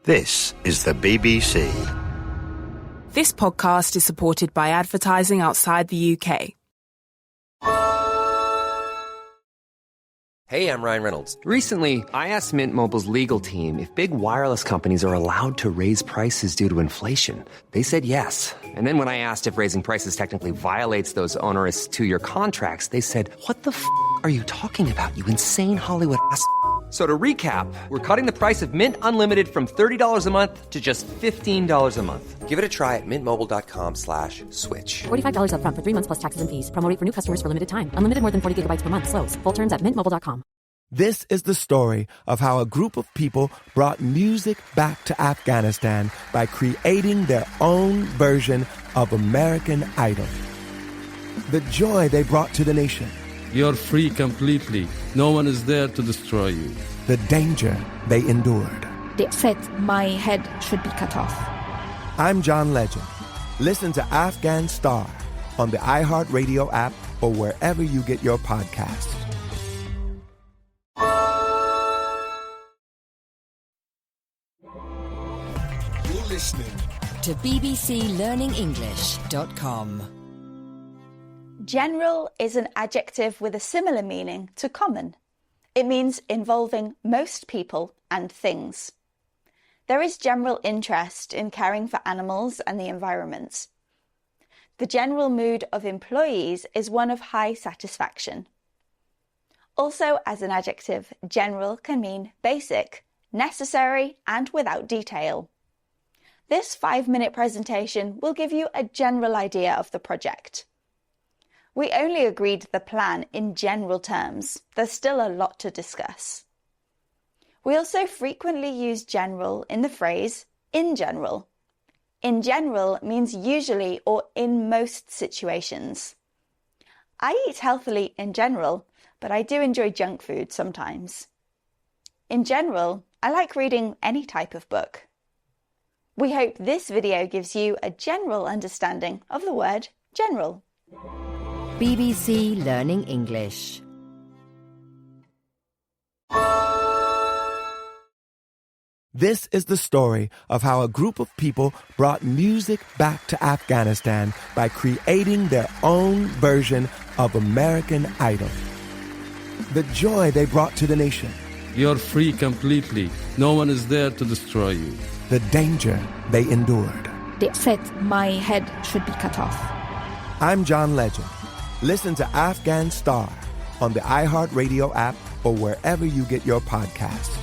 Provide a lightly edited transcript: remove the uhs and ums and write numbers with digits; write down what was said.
This is the BBC. This podcast is supported by advertising outside the UK. Hey, I'm Ryan Reynolds. Recently, I asked Mint Mobile's legal team if big wireless companies are allowed to raise prices due to inflation. They said yes. And then when I asked if raising prices technically violates those onerous two-year contracts, they said, "What the f*** are you talking about, you insane Hollywood ass?" So to recap, we're cutting the price of Mint Unlimited from $30 a month to just $15 a month. Give it a try at mintmobile.com/switch. $45 up front for 3 months plus taxes and fees. Promo rate for new customers for limited time. Unlimited more than 40 gigabytes per month. Slows full terms at mintmobile.com. This is the story of how a group of people brought music back to Afghanistan by creating their own version of American Idol. The joy they brought to the nation. You're free completely. No one is there to destroy you. The danger they endured. They said my head should be cut off. I'm John Legend. Listen to Afghan Star on the iHeartRadio app or wherever you get your podcasts. You're listening to bbclearningenglish.com. General is an adjective with a similar meaning to common. It means involving most people and things. There is general interest in caring for animals and the environment. The general mood of employees is one of high satisfaction. Also, as an adjective, general can mean basic, necessary, and without detail. This 5-minute presentation will give you a general idea of the project. We only agreed the plan in general terms. There's still a lot to discuss. We also frequently use general in the phrase in general. In general means usually or in most situations. I eat healthily in general, but I do enjoy junk food sometimes. In general, I like reading any type of book. We hope this video gives you a general understanding of the word general. BBC Learning English. This is the story of how a group of people brought music back to Afghanistan by creating their own version of American Idol. The joy they brought to the nation. You're free completely. No one is there to destroy you. The danger they endured. They said my head should be cut off. I'm John Legend. Listen to Afghan Star on the iHeartRadio app or wherever you get your podcasts.